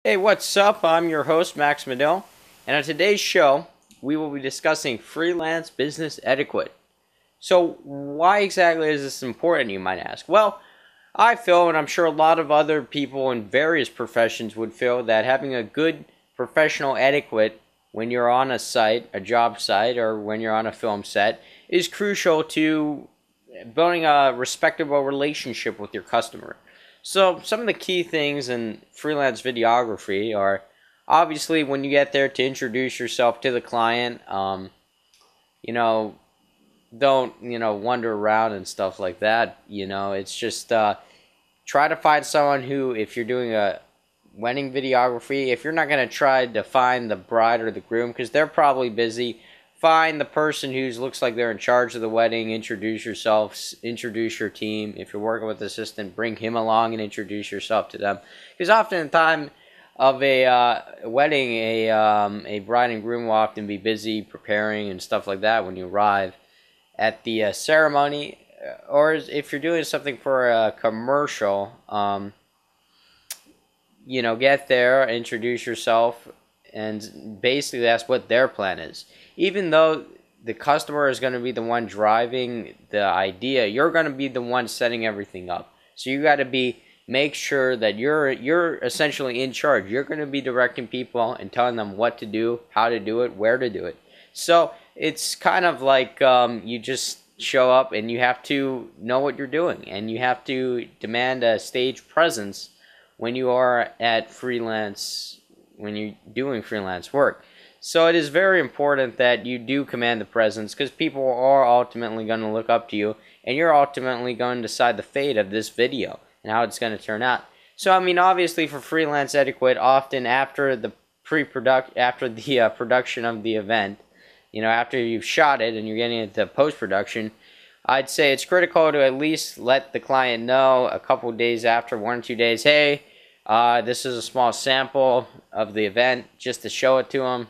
Hey, what's up? I'm your host, Max Medill, and on today's show, we will be discussing freelance business etiquette. So, why exactly is this important, you might ask? Well, I feel, and I'm sure a lot of other people in various professions would feel, that having a good professional etiquette when you're on a site, a job site, or when you're on a film set is crucial to building a respectable relationship with your customer. So some of the key things in freelance videography are obviously when you get there to introduce yourself to the client. You know, don't wander around and stuff like that. It's just try to find someone who, if you're doing a wedding videography, if you're not going to try to find the bride or the groom because they're probably busy, find the person who looks like they're in charge of the wedding. Introduce yourself, introduce your team. If you're working with an assistant, bring him along and introduce yourself to them, because often in the time of a wedding, a bride and groom will often be busy preparing and stuff like that when you arrive at the ceremony. Or if you're doing something for a commercial, get there, introduce yourself, and basically that's what their plan is. Even though the customer is going to be the one driving the idea, you're going to be the one setting everything up. So you got to make sure that you're essentially in charge. You're going to be directing people and telling them what to do, how to do it, where to do it. So it's kind of like you just show up and you have to know what you're doing, and you have to demand a stage presence when you are at freelance, when you're doing freelance work. So it is very important that you do command the presence, because people are ultimately going to look up to you, and you're ultimately going to decide the fate of this video and how it's going to turn out. So I mean, obviously for freelance etiquette, often after the production of the event, after you've shot it and you're getting into post-production, I'd say it's critical to at least let the client know a couple days after, 1 or 2 days, hey, this is a small sample of the event, just to show it to them.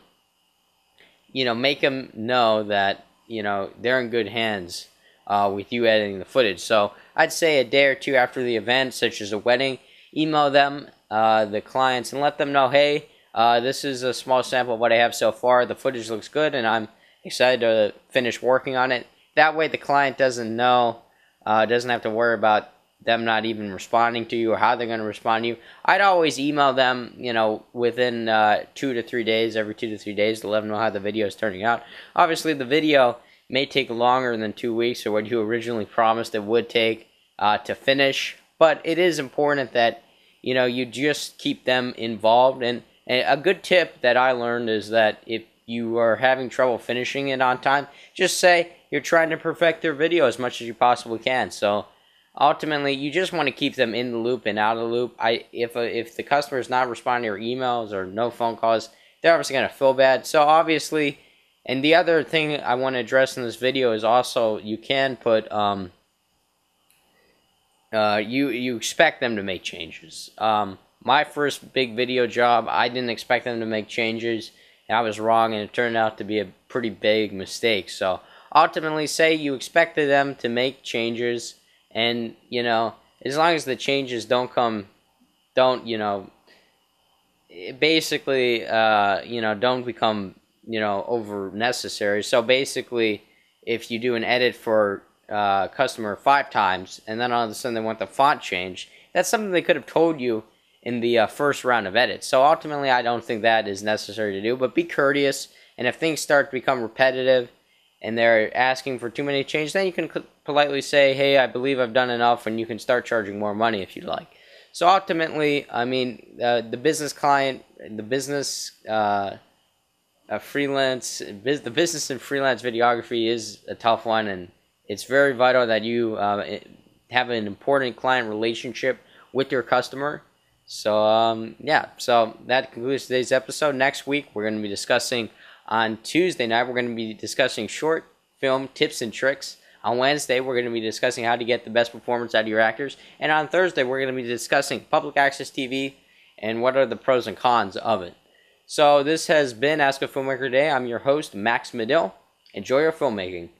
Make them know that, they're in good hands with you editing the footage. So I'd say a day or two after the event, such as a wedding, email them, the clients, and let them know, hey, this is a small sample of what I have so far. The footage looks good, and I'm excited to finish working on it. That way the client doesn't have to worry about them not even responding to you or how they're going to respond to you. I'd always email them, within 2 to 3 days, every 2 to 3 days, to let them know how the video is turning out. Obviously, the video may take longer than 2 weeks or what you originally promised it would take to finish, but it is important that, you just keep them involved. And a good tip that I learned is that if you are having trouble finishing it on time, just say you're trying to perfect their video as much as you possibly can. So ultimately, you just want to keep them in the loop and out of the loop. If the customer is not responding to your emails or no phone calls, they're obviously going to feel bad. So obviously, and the other thing I want to address in this video is also you can put you expect them to make changes. My first big video job, I didn't expect them to make changes, and I was wrong, and it turned out to be a pretty big mistake. So ultimately, say you expected them to make changes, and as long as the changes don't basically don't become over necessary. So basically, if you do an edit for customer 5 times and then all of a sudden they want the font changed, that's something they could have told you in the first round of edits. So ultimately, I don't think that is necessary to do, but be courteous. And if things start to become repetitive and they're asking for too many changes, then you can politely say, hey, I believe I've done enough, and you can start charging more money if you'd like. So ultimately, I mean, the business client, the business freelance, the business and freelance videography is a tough one, and it's very vital that you have an important client relationship with your customer. So yeah, so that concludes today's episode. Next week, we're going to be discussing, on Tuesday night, we're going to be discussing short film tips and tricks. On Wednesday, we're going to be discussing how to get the best performance out of your actors. And on Thursday, we're going to be discussing public access TV and what are the pros and cons of it. So this has been Ask a Filmmaker Today. I'm your host, Max Medill. Enjoy your filmmaking.